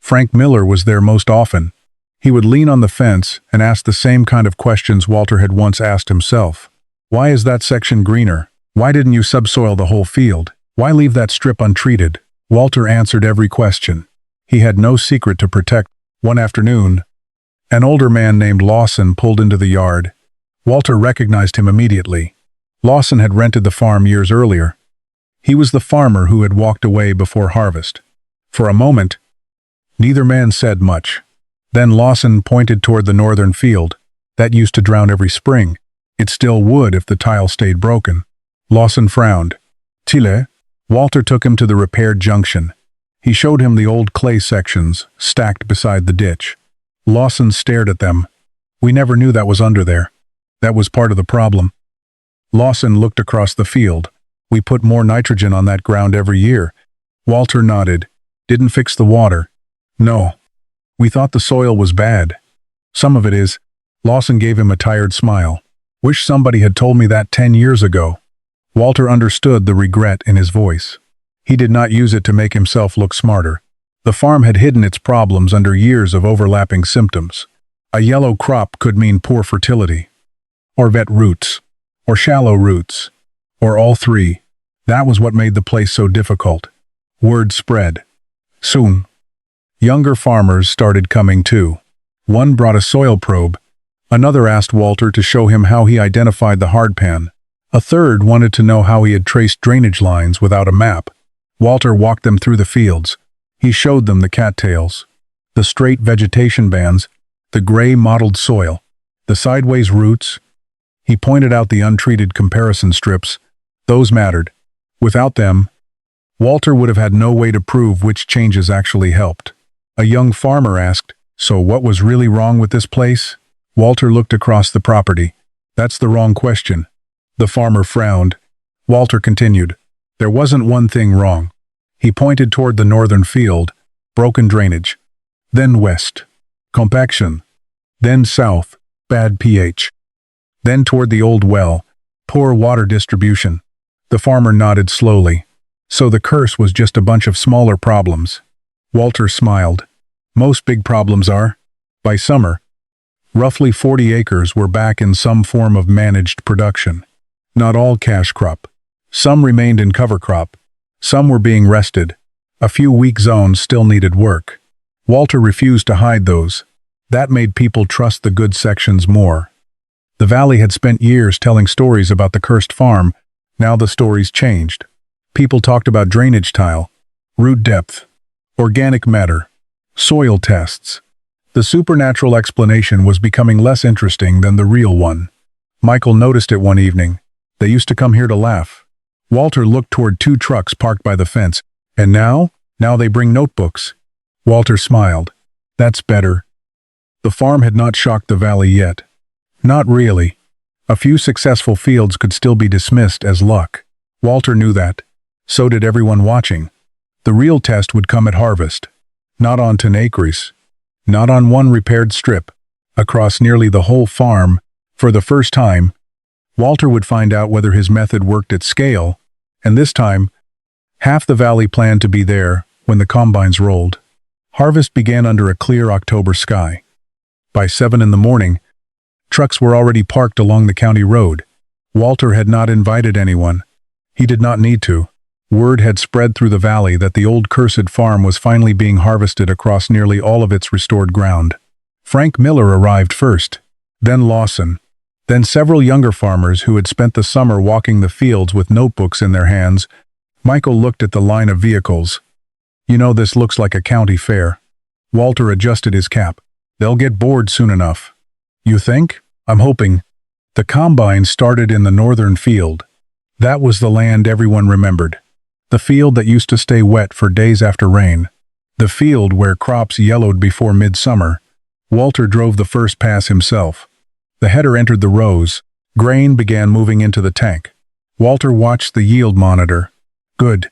Speaker 1: Frank Miller was there most often. He would lean on the fence and ask the same kind of questions Walter had once asked himself. Why is that section greener? Why didn't you subsoil the whole field? Why leave that strip untreated? Walter answered every question. He had no secret to protect. One afternoon, an older man named Lawson pulled into the yard. Walter recognized him immediately. Lawson had rented the farm years earlier. He was the farmer who had walked away before harvest. For a moment, neither man said much. Then Lawson pointed toward the northern field. That used to drown every spring. It still would if the tile stayed broken. Lawson frowned. "Tile?" Walter took him to the repaired junction. He showed him the old clay sections, stacked beside the ditch. Lawson stared at them. "We never knew that was under there. That was part of the problem." Lawson looked across the field. "We put more nitrogen on that ground every year." Walter nodded. "Didn't fix the water." "No. We thought the soil was bad." "Some of it is." Lawson gave him a tired smile. "Wish somebody had told me that 10 years ago." Walter understood the regret in his voice. He did not use it to make himself look smarter. The farm had hidden its problems under years of overlapping symptoms. A yellow crop could mean poor fertility, or wet roots, or shallow roots, or all three. That was what made the place so difficult. Word spread. Soon, younger farmers started coming too. One brought a soil probe. Another asked Walter to show him how he identified the hardpan. A third wanted to know how he had traced drainage lines without a map. Walter walked them through the fields. He showed them the cattails, the straight vegetation bands, the gray mottled soil, the sideways roots. He pointed out the untreated comparison strips. Those mattered. Without them, Walter would have had no way to prove which changes actually helped. A young farmer asked, "So what was really wrong with this place?" Walter looked across the property. "That's the wrong question." The farmer frowned. Walter continued, "There wasn't one thing wrong." He pointed toward the northern field, broken drainage. Then west, compaction. Then south, bad pH. Then toward the old well, poor water distribution. The farmer nodded slowly. So the curse was just a bunch of smaller problems. Walter smiled. Most big problems are. By summer, roughly 40 acres were back in some form of managed production. Not all cash crop. Some remained in cover crop. Some were being rested. A few weak zones still needed work. Walter refused to hide those. That made people trust the good sections more. The valley had spent years telling stories about the cursed farm. Now the stories changed. People talked about drainage tile, root depth, organic matter, soil tests. The supernatural explanation was becoming less interesting than the real one. Michael noticed it one evening. They used to come here to laugh. Walter looked toward 2 trucks parked by the fence. And now? Now they bring notebooks. Walter smiled. That's better. The farm had not shocked the valley yet. Not really. A few successful fields could still be dismissed as luck. Walter knew that. So did everyone watching. The real test would come at harvest. Not on 10 acres. Not on one repaired strip. Across nearly the whole farm, For the first time, Walter would find out whether his method worked at scale, and this time, half the valley planned to be there when the combines rolled. Harvest began under a clear October sky. By 7 in the morning, trucks were already parked along the county road. Walter had not invited anyone. He did not need to. Word had spread through the valley that the old cursed farm was finally being harvested across nearly all of its restored ground. Frank Miller arrived first, then Lawson, then several younger farmers who had spent the summer walking the fields with notebooks in their hands. Michael looked at the line of vehicles. "You know, this looks like a county fair." Walter adjusted his cap. "They'll get bored soon enough." "You think?" "I'm hoping." The combine started in the northern field. That was the land everyone remembered. The field that used to stay wet for days after rain. The field where crops yellowed before midsummer. Walter drove the first pass himself. The header entered the rows. Grain began moving into the tank. Walter watched the yield monitor. Good.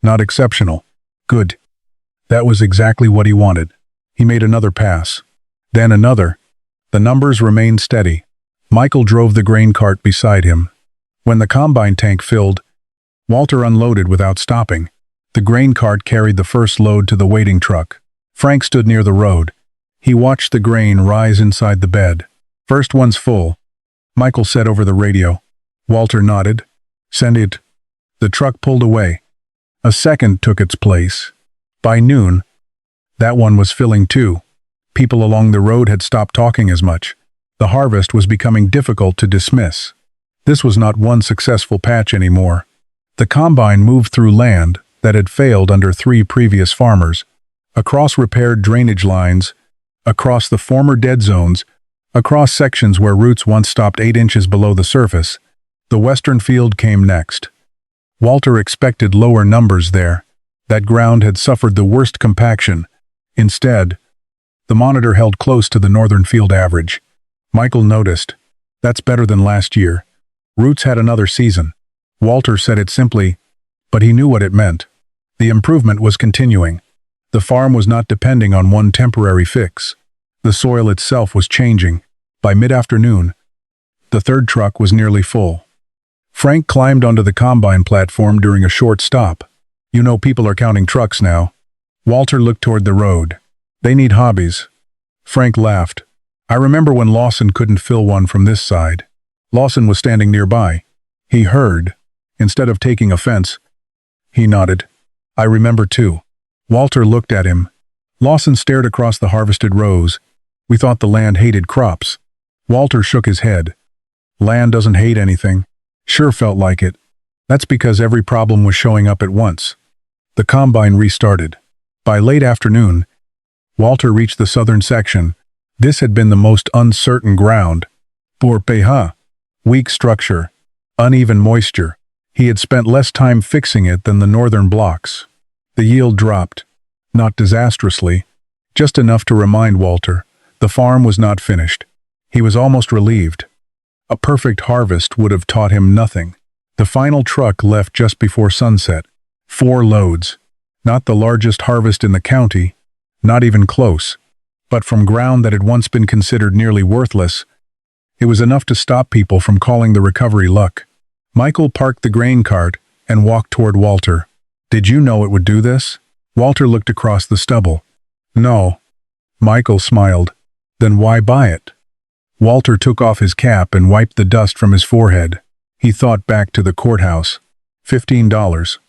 Speaker 1: Not exceptional. Good. That was exactly what he wanted. He made another pass. Then another. The numbers remained steady. Michael drove the grain cart beside him. When the combine tank filled, Walter unloaded without stopping. The grain cart carried the first load to the waiting truck. Frank stood near the road. He watched the grain rise inside the bed. "First one's full," Michael said over the radio. Walter nodded. "Send it." The truck pulled away. A second took its place. By noon, that one was filling too. People along the road had stopped talking as much. The harvest was becoming difficult to dismiss. This was not one successful patch anymore. The combine moved through land that had failed under 3 previous farmers, across repaired drainage lines, across the former dead zones, across sections where roots once stopped 8 inches below the surface. The western field came next. Walter expected lower numbers there. That ground had suffered the worst compaction. Instead, the monitor held close to the northern field average. Michael noticed. "That's better than last year." Roots had another season. Walter said it simply, but he knew what it meant. The improvement was continuing. The farm was not depending on one temporary fix. The soil itself was changing. By mid-afternoon, the third truck was nearly full. Frank climbed onto the combine platform during a short stop. "You know, people are counting trucks now." Walter looked toward the road. "They need hobbies." Frank laughed. "I remember when Lawson couldn't fill one from this side." Lawson was standing nearby. He heard. Instead of taking offense, he nodded. "I remember too." Walter looked at him. Lawson stared across the harvested rows. "We thought the land hated crops." Walter shook his head. "Land doesn't hate anything." Sure felt like it. That's because every problem was showing up at once. The combine restarted. By late afternoon, Walter reached the southern section. This had been the most uncertain ground. Poor pH, weak structure, uneven moisture. He had spent less time fixing it than the northern blocks. The yield dropped. Not disastrously, just enough to remind Walter the farm was not finished. He was almost relieved. A perfect harvest would have taught him nothing. The final truck left just before sunset. 4 loads. Not the largest harvest in the county, not even close. But from ground that had once been considered nearly worthless, it was enough to stop people from calling the recovery luck. Michael parked the grain cart and walked toward Walter. "Did you know it would do this?" Walter looked across the stubble. "No." Michael smiled. "Then why buy it?" Walter took off his cap and wiped the dust from his forehead. He thought back to the courthouse. $15.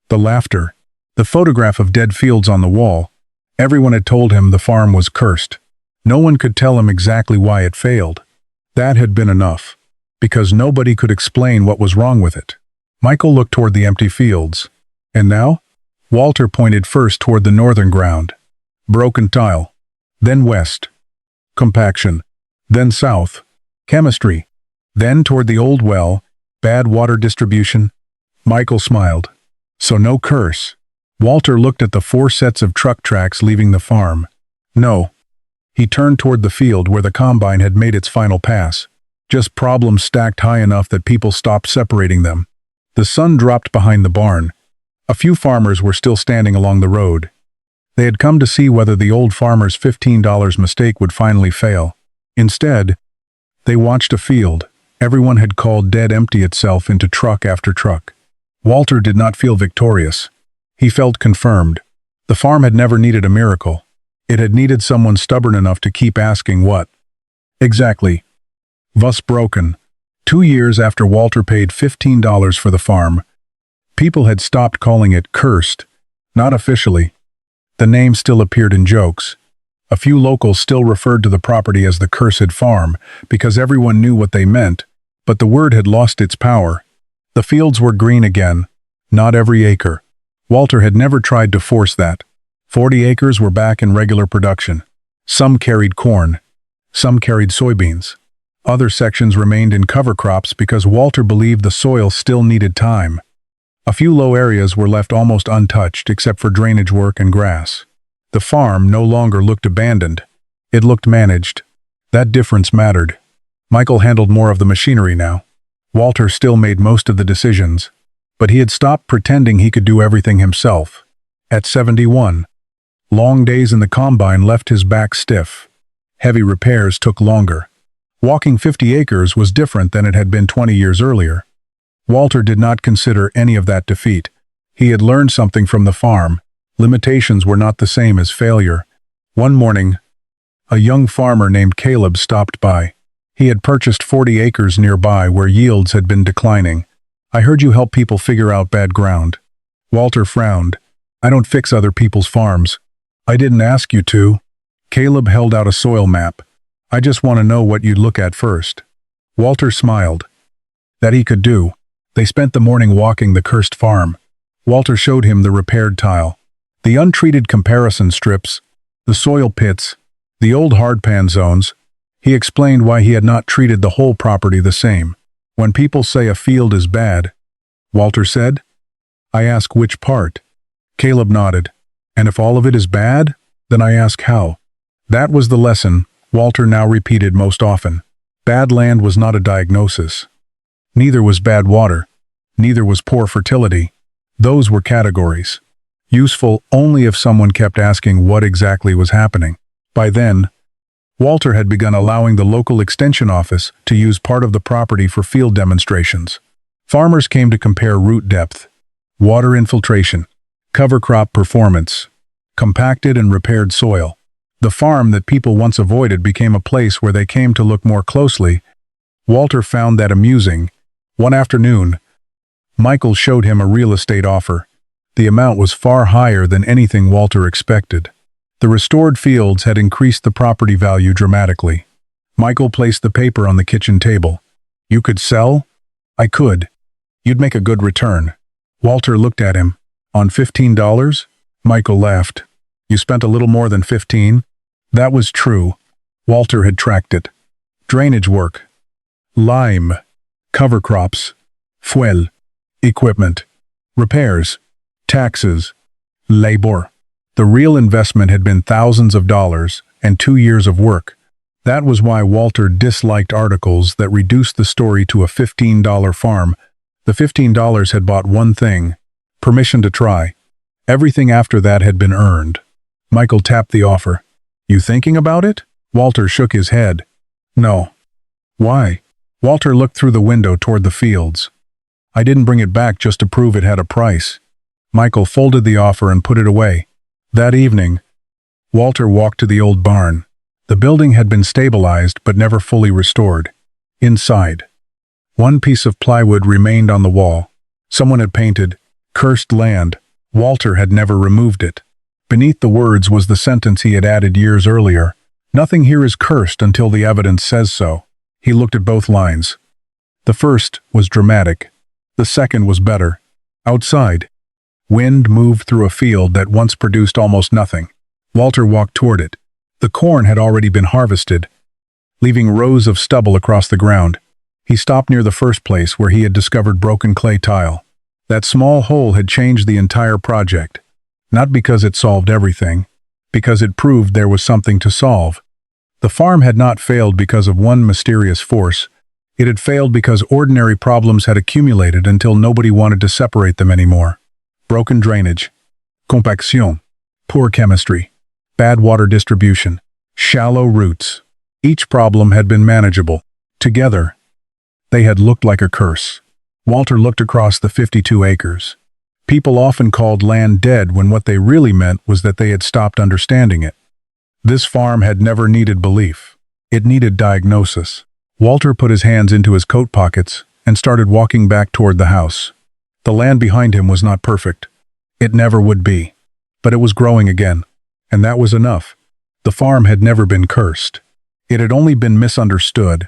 Speaker 1: The laughter. The photograph of dead fields on the wall. Everyone had told him the farm was cursed. No one could tell him exactly why it failed. That had been enough, because nobody could explain what was wrong with it. Michael looked toward the empty fields. And now? Walter pointed first toward the northern ground. Broken tile. Then west. Compaction. Then south. Chemistry. Then toward the old well. Bad water distribution. Michael smiled. So no curse. Walter looked at the 4 sets of truck tracks leaving the farm. No. He turned toward the field where the combine had made its final pass. Just problems stacked high enough that people stopped separating them. The sun dropped behind the barn. A few farmers were still standing along the road. They had come to see whether the old farmer's $15 mistake would finally fail. Instead, They watched a field. Everyone had called dead empty itself into truck after truck. Walter did not feel victorious. He felt confirmed. The farm had never needed a miracle. It had needed someone stubborn enough to keep asking what. Exactly. Was broken. 2 years after Walter paid $15 for the farm, people had stopped calling it cursed. Not officially. The name still appeared in jokes. A few locals still referred to the property as the Cursed Farm because everyone knew what they meant, but the word had lost its power. The fields were green again, not every acre. Walter had never tried to force that. 40 acres were back in regular production. Some carried corn. Some carried soybeans. Other sections remained in cover crops because Walter believed the soil still needed time. A few low areas were left almost untouched except for drainage work and grass. The farm no longer looked abandoned. It looked managed. That difference mattered. Michael handled more of the machinery now. Walter still made most of the decisions, but he had stopped pretending he could do everything himself. At 71, long days in the combine left his back stiff. Heavy repairs took longer. Walking 50 acres was different than it had been 20 years earlier. Walter did not consider any of that defeat. He had learned something from the farm. Limitations were not the same as failure. One morning, a young farmer named Caleb stopped by. He had purchased 40 acres nearby where yields had been declining. "I heard you help people figure out bad ground." Walter frowned. "I don't fix other people's farms." "I didn't ask you to." Caleb held out a soil map. "I just want to know what you'd look at first." Walter smiled. That he could do. They spent the morning walking the cursed farm. Walter showed him the repaired tile, the untreated comparison strips, the soil pits, the old hardpan zones. He explained why he had not treated the whole property the same. "When people say a field is bad," Walter said, "I ask which part." Caleb nodded. "And if all of it is bad, then I ask how." That was the lesson Walter now repeated most often. Bad land was not a diagnosis. Neither was bad water. Neither was poor fertility. Those were categories. Useful only if someone kept asking what exactly was happening. By then, Walter had begun allowing the local extension office to use part of the property for field demonstrations. Farmers came to compare root depth, water infiltration, cover crop performance, compacted and repaired soil. The farm that people once avoided became a place where they came to look more closely. Walter found that amusing. One afternoon, Michael showed him a real estate offer. The amount was far higher than anything Walter expected. The restored fields had increased the property value dramatically. Michael placed the paper on the kitchen table. "You could sell?" "I could. You'd make a good return." Walter looked at him. "On $15? Michael laughed. "You spent a little more than 15? That was true. Walter had tracked it. Drainage work, lime, cover crops, fuel, equipment, repairs, taxes, labor. The real investment had been thousands of dollars and 2 years of work. That was why Walter disliked articles that reduced the story to a $15 farm. The $15 had bought one thing: permission to try. Everything after that had been earned. Michael tapped the offer. "You thinking about it?" Walter shook his head. "No." "Why?" Walter looked through the window toward the fields. "I didn't bring it back just to prove it had a price." Michael folded the offer and put it away. That evening, Walter walked to the old barn. The building had been stabilized but never fully restored. Inside, one piece of plywood remained on the wall. Someone had painted, "Cursed land." Walter had never removed it. Beneath the words was the sentence he had added years earlier: "Nothing here is cursed until the evidence says so." He looked at both lines. The first was dramatic. The second was better. Outside, wind moved through a field that once produced almost nothing. Walter walked toward it. The corn had already been harvested, leaving rows of stubble across the ground. He stopped near the first place where he had discovered broken clay tile. That small hole had changed the entire project. Not because it solved everything, because it proved there was something to solve. The farm had not failed because of one mysterious force. It had failed because ordinary problems had accumulated until nobody wanted to separate them anymore. Broken drainage, compaction, poor chemistry, bad water distribution, shallow roots. Each problem had been manageable. Together, they had looked like a curse. Walter looked across the 52 acres. People often called land dead when what they really meant was that they had stopped understanding it. This farm had never needed belief. It needed diagnosis. Walter put his hands into his coat pockets and started walking back toward the house. The land behind him was not perfect. It never would be. But it was growing again. And that was enough. The farm had never been cursed. It had only been misunderstood,